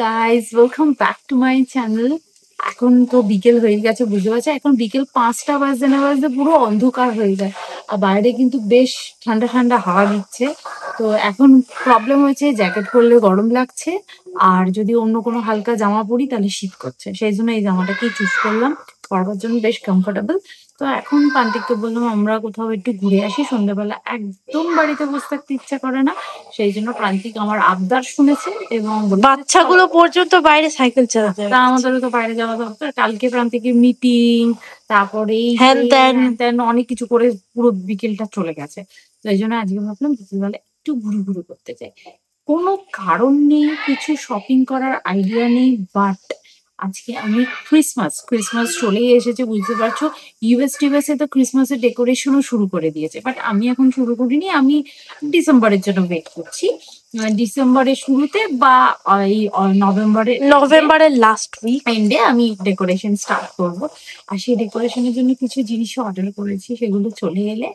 Guys, welcome back to my channel. এখন তো বিকেল হয়ে গেছে, বুঝতে পারছি। এখন বিকেল 5টা বাজতে না বাজতে পুরো অন্ধকার হয়ে যায়, আর বাইরে কিন্তু বেশ ঠান্ডা ঠান্ডা হাওয়া দিচ্ছে। তো এখন প্রবলেম হয়েছে, জ্যাকেট পরলে গরম লাগছে, আর যদি অন্য কোনো হালকা জামা পরি তাহলে শীত করছে। সেই জন্য এই জামাটাকেই চুজ করলাম, পরবার জন্য বেশ কমফোর্টেবল। তো এখন প্রান্তিককে বললাম আমরা কোথাও একটু ঘুরে আসি, সন্ধ্যাবেলা একদম বাড়িতে বসে থাকতে ইচ্ছা করে না। সেই জন্য প্রান্তিক আমার আবদার শুনেছে এবং বাচ্চাগুলো পর্যন্ত বাইরে সাইকেল চালাতে, তা আমাদেরও তো বাইরে যাওয়া দরকার। কালকে প্রান্তিকের মিটিং, তারপরে হ্যান ত্যান অনেক কিছু করে পুরো বিকেলটা চলে গেছে। তো এই জন্য আজকে ভাবলাম বিকেলবেলা একটু ঘুরে ঘুরে করতে চাই। কোনো কারণ নেই, কিছু শপিং করার আইডিয়া নেই, বাট আজকে আমি ক্রিসমাস চলেই এসেছে, বুঝতে পারছো। টিউএসএ তো ক্রিসমাসের ডেকোরেশনও শুরু করে দিয়েছে, বাট আমি এখন শুরু করিনি। আমি ডিসেম্বরের জন্য ওয়েট করছি। ডিসেম্বরের শুরুতে বা এই নভেম্বরের লাস্ট উইক এন্ডে আমি ডেকোরেশন স্টার্ট করব। আর সেই ডেকোরেশনের জন্য কিছু জিনিস অর্ডার করেছি, সেগুলো চলে এলে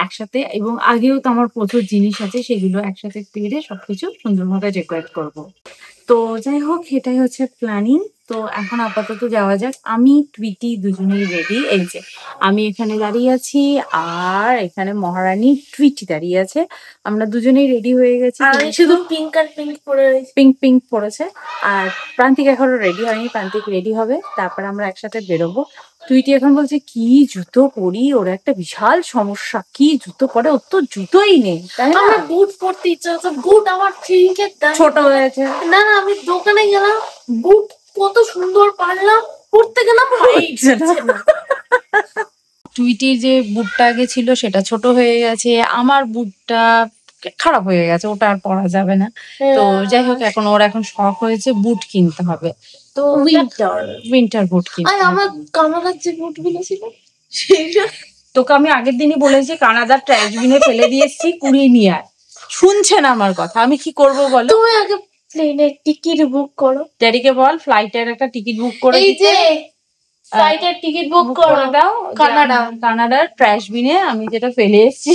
একসাথে, এবং আগেও তো আমার প্রচুর জিনিস আছে, সেগুলো একসাথে পেরে সবকিছু সুন্দরভাবে ডেকোরেট করব। তো যাই হোক, এটাই হচ্ছে প্ল্যানিং। তো এখন আপাতত যাওয়া যাক। আমি টুইটি দুজনেই রেডি। এই যে আমি এখানে দাঁড়িয়ে আছি, আর এখানে মহারানী টুইটি দাঁড়িয়ে আছে। আমরা দুজনেই রেডি হয়ে গেছি, শুধু পিঙ্ক আর পিঙ্ক পরে পিঙ্ক পরেছে। আর প্রান্তিক এখনো রেডি হয়নি, প্রান্তিক রেডি হবে, তারপর আমরা একসাথে বেরোবো। টুইটি এখন বলছে কি জুতো পরি, ওর একটা বিশাল সমস্যা, কি জুতো পরে, ওর তো জুতোই নেই। তাই না, আমার বুট পরতে ইচ্ছা হচ্ছে, বুট আমার পিঙ্কের ছোট হয়েছে। না না, আমি দোকানে গেলাম, বুট কত সুন্দর পারলাম, পরতে গেলাম টুইটির যে বুটটা আগে ছিল সেটা ছোট হয়ে গেছে, আমার বুটটা খারাপ হয়ে গেছে, ওটা আর পরা যাবে না। তো যাই হোক, এখন ওর এখন শখ হয়েছে বুট কিনতে হবে। তো উইন্টার বুট কিনতে। আমার কানাডার যে বুট গুলো ছিল সেইটা তোকে আমি আগের দিনই বলেছি, কানাডার ট্র্যাশবিনে ফেলে দিয়েছি, কুড়িয়ে নিয়ে আয়। শুনছে না আমার কথা, আমি কি করবো বলো? তুমি আগে প্লেনের টিকিট বুক করো, ড্যাডিকে বল ফ্লাইটের একটা টিকিট বুক করে এই যে ফ্লাইটের টিকিট বুক করে দাও। কানাডার ট্র্যাশ বিনে আমি যেটা ফেলে এসেছি,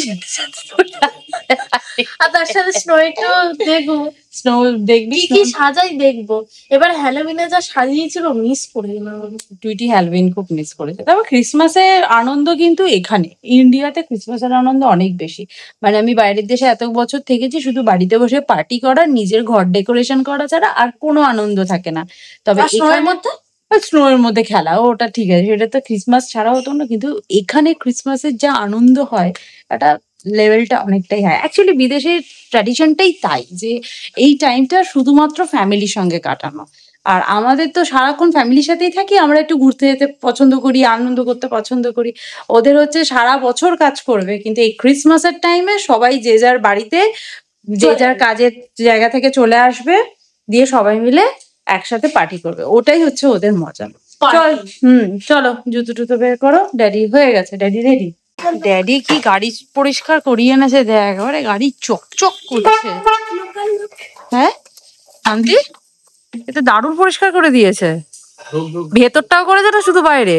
আর তার সাথে স্নোটা দেখবো, স্নো দেখবি, কি সাজাই দেখবো। এবার হ্যালোউইনে যা সাজিয়েছিল মিস করে গেলাম। টুইটি হ্যালোউইন খুব মিস করেছে। তবে ক্রিসমাসের আনন্দ কিন্তু এখানে ইন্ডিয়াতে ক্রিসমাসের আনন্দ অনেক বেশি। মানে আমি বাইরের দেশে এত বছর থেকেছি, শুধু বাড়িতে বসে পার্টি করা, নিজের ঘর ডেকোরেশন করা ছাড়া আর কোনো আনন্দ থাকে না। তবে স্নোর মধ্যে খেলা, ওটা ঠিক আছে, সেটা তো ক্রিসমাস ছাড়া হতো না। কিন্তু এখানে ক্রিসমাসের যা আনন্দ হয়, এটা লেভেলটা অনেকটাই হয়। অ্যাকচুয়ালি বিদেশের ট্র্যাডিশনটাই তাই, যে এই টাইমটা শুধুমাত্র ফ্যামিলির সঙ্গে কাটানো। আর আমাদের তো সারাক্ষণ ফ্যামিলির সাথেই থাকি, আমরা একটু ঘুরতে যেতে পছন্দ করি, আনন্দ করতে পছন্দ করি। ওদের হচ্ছে সারা বছর কাজ করবে, কিন্তু এই ক্রিসমাসের টাইমে সবাই যে যার বাড়িতে যে যার কাজের জায়গা থেকে চলে আসবে, দিয়ে সবাই মিলে একসাথে পার্টি করবে, ওটাই হচ্ছে ওদের মজা। চল, চলো জুতো টুতো বের করো। ড্যাডি হয়ে গেছে, ড্যাডি রেডি। ড্যাডি কি গাড়ি পরিষ্কার করিয়ে এনেছে, দেখ একেবারে গাড়ি চকচক করছে। হ্যাঁ আন্টি, এটা দারুণ পরিষ্কার করে দিয়েছে, ভেতরটাও করেছে না শুধু বাইরে।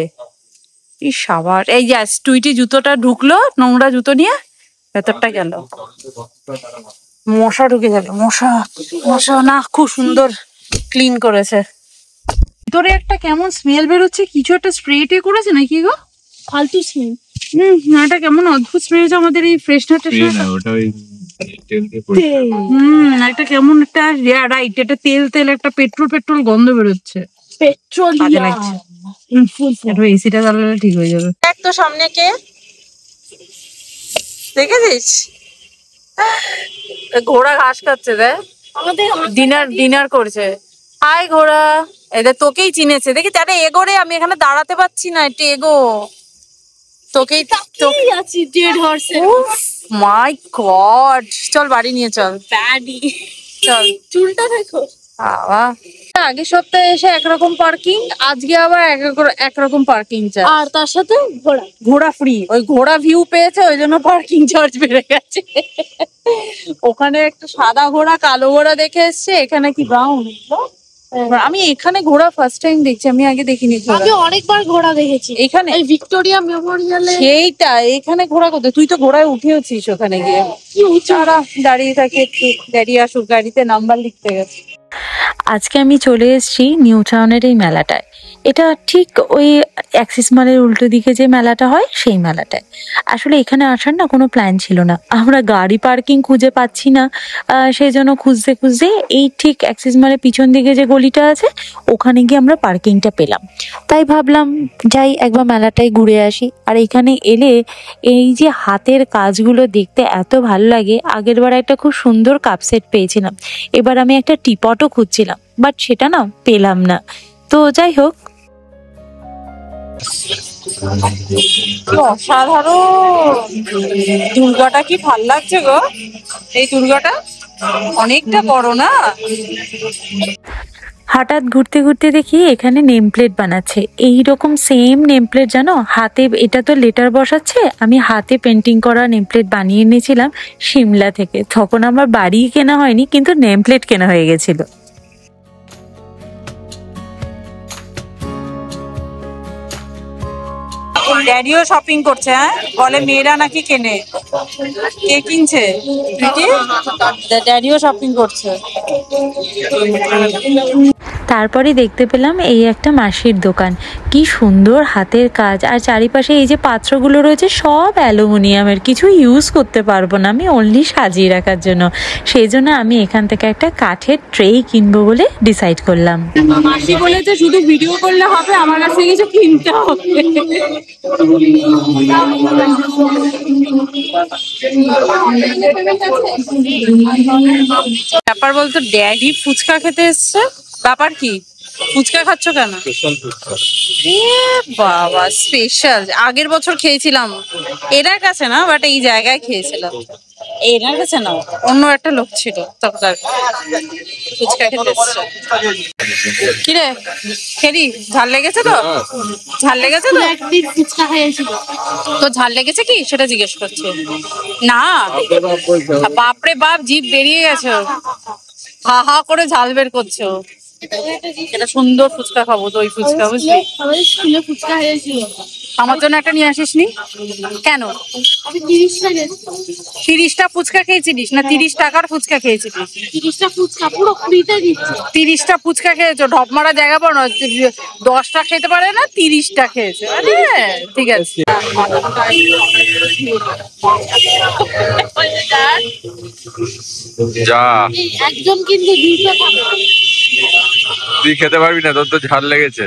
ইস আবার এই যে টুইটি জুতোটা ঢুকলো, নোংরা জুতো নিয়ে ভেতরটা গেল, মশা ঢুকে গেল। মশা না, খুব সুন্দর ক্লিন করেছে। ভিতরে একটা কেমন স্মেল বেরোচ্ছে, কিছু একটা স্প্রে টে করেছে নাকি গো? ফালতু স্মেল। এটা কেমন অদ্ভুত স্প্রে হচ্ছে আমাদের এই ফ্রেশনারটার সাথে। একটা কেমন একটা রাইট, এটা তেল একটা পেট্রোল গন্ধ বেরোচ্ছে, পেট্রোল লাগছে। এসিটা চালালে ঠিক হয়ে যাবে। দেখ তো সামনে কে দেখেছিস, ঘোড়া ঘাস খাচ্ছে, দেখ আমাদের ডিনার করছে। হাই ঘোড়া, এদের তোকেই চিনেছে দেখি। তাহলে এগোরে, আমি এখানে দাঁড়াতে পারছি না, একটু এগো। তোকেই আছি ডেড হর্সে। মাই গড, চল বাড়ি নিয়ে চল। ব্যাডি চল, চুলটা দেখো বাবা। আগের সপ্তাহে এসে একরকম পার্কিং, আজকে আবার একরকম পার্কিং চার্জ, আর তার সাথে ঘোড়া ফ্রি। ওই ঘোড়া ভিউ পেয়েছে, ওই জন্য পার্কিং চার্জ বেড়ে গেছে। ওখানে একটা সাদা ঘোড়া কালো ঘোড়া দেখে এসছে, এখানে কি ব্রাউন। আমি এখানে ঘোড়া ফার্স্ট টাইম দেখছি, আমি আগে দেখিনি। আমি অনেকবার ঘোড়া দেখেছি এখানে, ভিক্টোরিয়া মেমোরিয়ালে। সেইটা, এখানে ঘোড়া কোথায়? তুই তো ঘোড়ায় উঠেওছিস ওখানে গিয়ে। দাঁড়িয়ে থাকে একটু, গাড়ি আসুক, গাড়িতে নাম্বার লিখতে গেছে। আজকে আমি চলে এসেছি নিউ টাউনের এই মেলাটায়। এটা ঠিক ওই অ্যাক্সিস মলের উল্টো দিকে যে মেলাটা হয় সেই মেলাটায়। আসলে এখানে আসার না কোনো প্ল্যান ছিল না, আমরা গাড়ি পার্কিং খুঁজে পাচ্ছি না, সেই জন্য খুঁজতে খুঁজতে এই ঠিক অ্যাক্সিস মলের পিছন দিকে যে গলিটা আছে ওখানে গিয়ে আমরা পার্কিংটা পেলাম। তাই ভাবলাম যাই একবার মেলাটায় ঘুরে আসি। আর এখানে এলে এই যে হাতের কাজগুলো দেখতে এত ভালো লাগে। আগের বার একটা খুব সুন্দর কাপ সেট পেয়েছিলাম, এবার আমি একটা টিপটও খুঁজছিলাম, বাট সেটা না পেলাম না। তো যাই হোক, অসাধারণ দুর্গাটা, কি ভাল লাগছে গো। এই দুর্গাটা অনেকটা বড় না? হঠাৎ ঘুরতে ঘুরতে দেখি এখানে নেম প্লেট বানাচ্ছে। এইরকম সেম নেম প্লেট জানো, হাতে, এটা তো লেটার বসাচ্ছে, আমি হাতে পেন্টিং করা নেম প্লেট বানিয়ে এনেছিলাম সিমলা থেকে। তখন আমার বাড়ি কেনা হয়নি, কিন্তু নেম প্লেট কেনা হয়ে গেছিল। ড্যাডিও শপিং করছে, হ্যাঁ বলে মেয়েরা নাকি কেনে, কে কিনছে? ড্যাডিও শপিং করছে। তারপরে দেখতে পেলাম এই একটা মাসির দোকান, কি সুন্দর হাতের কাজ। আর চারিপাশে এই যে পাত্রগুলো রয়েছে সব অ্যালুমিনিয়ামের, কিছু ইউজ করতে পারবো না আমি, অনলি সাজিয়ে রাখার জন্য। সেই জন্য আমি এখান থেকে একটা কাঠের ট্রে কিনবো বলে ডিসাইড করলাম। মাসি বলেছে শুধু ভিডিও করলে হবে, আমার কাছে কিছু কিনতে হবে। ব্যাপার বলতো, ড্যাডি ফুচকা খেতে এসছে। ব্যাপার কি, ফুচকা খাচ্ছ কেন? বাবা স্পেশাল, আগের বছর খেয়েছিলাম এনার কাছে না, বাট এই জায়গায় খেয়েছিলাম। এনার কাছে না, অন্য একটা লোক ছিল তখন ফুচকা খেতে এসছে। কিরে খেরি, ঝাল লেগেছে তো? ঝাল লেগেছে তো? একদিন ফুচকা খেয়েছিল। তো ঝাল লেগেছে কি সেটা জিজ্ঞেস করছে না? বাপরে বাপ, জিভ বেরিয়ে গেছে, হা হা করে ঝাল বের করছে। এটা সুন্দর ফুচকা খাবো, দই ফুচকা, বুঝলি? আমাদের স্কুলে ফুচকা খেয়েছিল। আমার জন্য একটা নিয়ে আসিস নি কেন? আমি 30টা গেছি। 30টা ফুচকা খেয়েছিলিস না 30 টাকার ফুচকা খেয়েছিলিস? 30টা ফুচকা পুরো ফ্রিতে দিচ্ছে। 30টা ফুচকা খেয়েছো, ঢপ মারা জায়গা পাও না, 10টা খেতে পারে না, 30টা খেয়েছে। আরে ঠিক আছে। যা, একজন কিন্তু 2টা খাবে। তুই খেতে পারবি না, তোর তো ঝাল লেগেছে।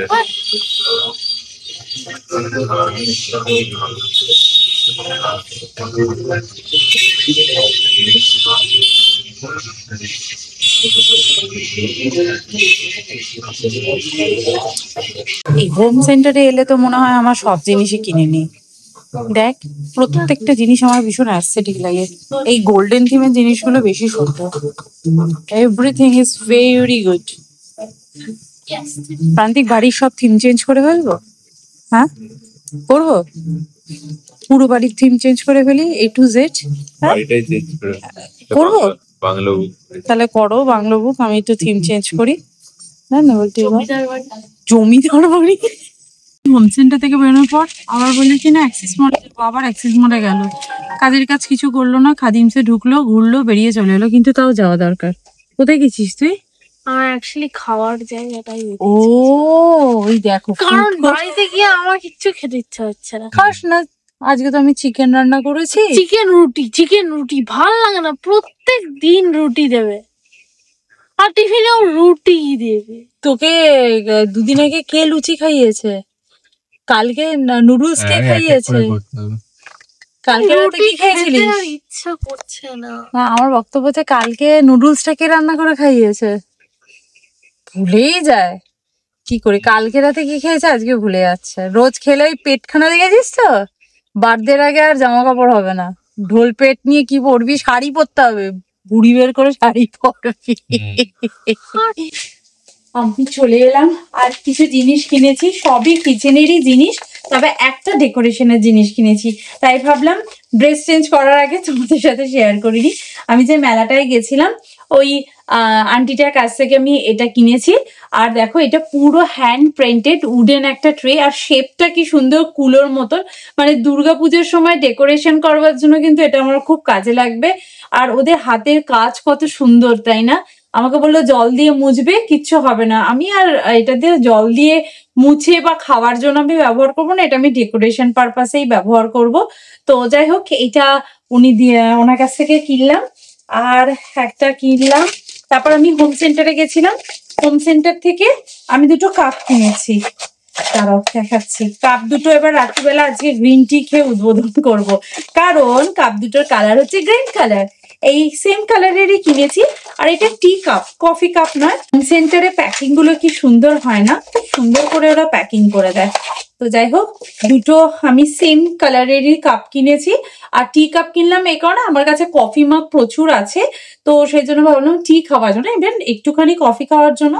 এই হোম সেন্টারে এলে তো মনে হয় আমার সব জিনিসই কিনে নিই। দেখ, প্রত্যেকটা জিনিস আমার ভীষণ অ্যাস্থেটিক লাগে। এই গোল্ডেন থিমের জিনিসগুলো বেশি সুন্দর। Everything is very good. প্রান্তিক, বাড়ির সব থিম চেঞ্জ করে ফেলবো? হ্যাঁ করবো, পুরো বাড়ির থিম চেঞ্জ করে ফেলি, A to Z। বাড়িটাই চেঞ্জ করে করবো? বাংলো। তাহলে করো বাংলো বুক, আমি একটু থিম চেঞ্জ করি। না না বলতে জমিদার বাড়ি। জমিদার বাড়ি। হোম সেন্টার থেকে বেরোনোর পর আবার বললি কি না অ্যাক্সিস মলে, আবার অ্যাক্সিস মলে গেল। কাজের কাজ কিছু করলো না, খাদিমসে ঢুকলো, ঘুরলো, বেরিয়ে চলে এলো, কিন্তু তাও যাওয়া দরকার। কোথায় গেছিস তুই? আমার অ্যাকচুয়ালি খাওয়ার জায়গাটাই ও ওই দেখো, কারণ বাড়িতে গিয়ে আমার কিচ্ছু খেতে ইচ্ছা হচ্ছে না। খাস না? আজকে তো আমি চিকেন রান্না করেছি। চিকেন রুটি ভাল লাগে না, প্রত্যেক দিন রুটি দেবে, আর টিফিনেও রুটি দেবে। তোকে দুদিন আগে কে লুচি খাইয়েছে? কালকে নুডলস কে খাইয়েছে? কালকে রাতে কি খেয়েছিলিস? ইচ্ছা করছে না। না, আমার বক্তব্য হচ্ছে কালকে নুডলসটা কে রান্না করে খাইয়েছে? ভুলেই যায় কি করে, কালকে রাতে কি খেয়েছে আজকে ভুলে যাচ্ছে। রোজ খেলে ওই পেটখানা দেখেছিস তো, বার্থডের আগে আর জামা কাপড় হবে না। ঢোল পেট নিয়ে কি পরবি? শাড়ি পরতে হবে, বুড়ি বের করে শাড়ি পরবি। আমি চলে এলাম, আর কিছু জিনিস কিনেছি, সবই কিচেনেরই জিনিস, তবে একটা ডেকোরেশনের জিনিস কিনেছি। তাই ভাবলাম ড্রেস চেঞ্জ করার আগে তোমাদের সাথে শেয়ার করিনি। আমি যে মেলাটায় গেছিলাম, ওই আন্টিটার কাছ থেকে আমি এটা কিনেছি। আর দেখো, এটা পুরো হ্যান্ড প্রিন্টেড উডেন একটা ট্রে, আর শেপটা কি সুন্দর, কুলোর মতন। মানে দুর্গাপুজোর সময় ডেকোরেশন করবার জন্য কিন্তু এটা আমার খুব কাজে লাগবে। আর ওদের হাতের কাজ কত সুন্দর, তাই না? আমাকে বললো জল দিয়ে মুছবে, কিচ্ছু হবে না। আমি আর এটা দিয়ে জল দিয়ে মুছে বা খাওয়ার জন্য আমি ব্যবহার করবো না, এটা আমি ডেকোরেশন পারপাসেই ব্যবহার করব। তো যাই হোক, এটা ওনার কাছ থেকে কিনলাম। আর একটা কিনলাম, তারপর আমি হোম সেন্টারে গেছিলাম। হোম সেন্টার থেকে আমি দুটো কাপ কিনেছি, তারাও দেখাচ্ছি। কাপ দুটো এবার রাত্রিবেলা আজকে গ্রিন টি খেয়ে উদ্বোধন করব, কারণ কাপ দুটোর কালার হচ্ছে গ্রিন কালার। এই সেম কালারেরই কিনেছি। আর এটা টি কাপ, কফি কাপ নয়। হোম সেন্টারে প্যাকিং গুলো কি সুন্দর হয় না, খুব সুন্দর করে ওরা প্যাকিং করে দেয়। তো যাই হোক, দুটো আমি সেম কালারেরই কাপ কিনেছি। আর টি কাপ কিনলাম এই কারণে আমার কাছে কফি মাগ প্রচুর আছে, তো সেই জন্য ভাবলাম টি খাওয়ার জন্য, ইভেন একটুখানি কফি খাওয়ার জন্য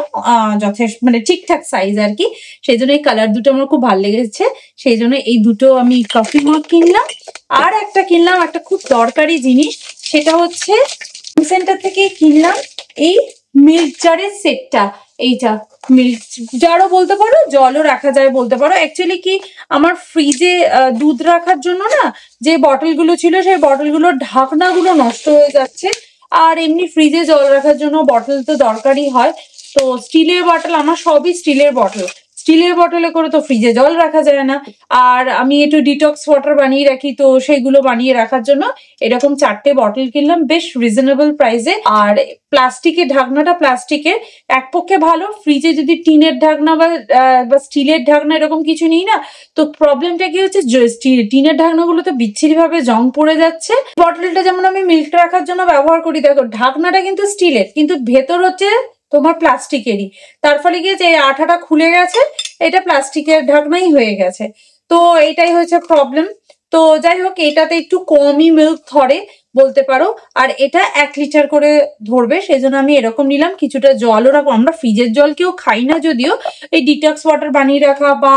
যথেষ্ট মানে ঠিকঠাক সাইজ আর কি। সেই জন্য এই কালার দুটো আমার খুব ভালো লেগেছে, সেই জন্য এই দুটো আমি কফি মাগ কিনলাম। আর একটা কিনলাম একটা খুব দরকারি জিনিস, সেটা হচ্ছে সেন্টার থেকে কিনলাম এই মিল্ক জারের সেটটা। এইটা মিল্ক জারও বলতে পারো, জলও রাখা যায় বলতে পারো। অ্যাকচুয়ালি কি, আমার ফ্রিজে দুধ রাখার জন্য না যে বটলগুলো ছিল, সেই বটলগুলোর ঢাকনাগুলো নষ্ট হয়ে যাচ্ছে। আর এমনি ফ্রিজে জল রাখার জন্য বটল তো দরকারই হয়। তো স্টিলের বটল, আমার সবই স্টিলের বটল। স্টিলের বটলে করে তো ফ্রিজে জল রাখা যায় না। আর আমি একটু ডিটক্স ওয়াটার বানিয়ে রাখি, তো সেগুলো বানিয়ে রাখার জন্য এরকম 4টে বটল কিনলাম বেশ রিজনেবল প্রাইসে। আর প্লাস্টিকের ঢাকনাটা, প্লাস্টিকের এক পক্ষে ভালো। ফ্রিজে যদি টিনের ঢাকনা বা স্টিলের ঢাকনা এরকম কিছু নিই না, তো প্রবলেমটা কি হচ্ছে, টিনের ঢাকনাগুলো তো বিচ্ছিরি ভাবে জং পড়ে যাচ্ছে। বটলটা যেমন আমি মিল্ক রাখার জন্য ব্যবহার করি, দেখো ঢাকনাটা কিন্তু স্টিলের, কিন্তু ভেতর হচ্ছে তোমার প্লাস্টিকেরই। তার ফলে কি যে আঠাটা খুলে গেছে, এটা প্লাস্টিকের ঢাকনাই হয়ে গেছে। তো এটাই হচ্ছে প্রবলেম। তো যাই হোক, এটাতে একটু কমই মিল্ক ধরে বলতে পারো। আর এটা 1 লিটার করে ধরবে, সেই জন্য আমি এরকম নিলাম। কিছুটা জলও রাখবো, আমরা ফ্রিজের জল কেউ খাই না যদিও, এই ডিটক্স ওয়াটার বানিয়ে রাখা বা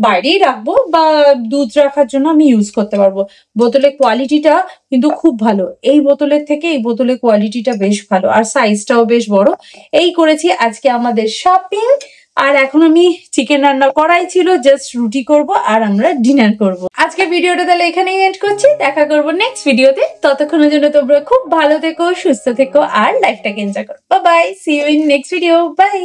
বাইরেই রাখবো বা দুধ রাখার জন্য আমি ইউজ করতে পারবো। বোতলের কোয়ালিটিটা কিন্তু খুব ভালো, এই বোতলের থেকে এই বোতলের কোয়ালিটিটা বেশ ভালো, আর সাইজটাও বেশ বড়। এই করেছি আজকে আমাদের শপিং। আর এখন আমি চিকেন রান্না করাই ছিল, জাস্ট রুটি করব আর আমরা ডিনার করব। আজকে ভিডিওটা তাহলে এখানেই এন্ড করছি, দেখা করবো নেক্সট ভিডিওতে। ততক্ষণের জন্য তোমরা খুব ভালো থেকো, সুস্থ থেকো আর লাইফটাকে এনজয় করো। Bye bye, see you in next video, by.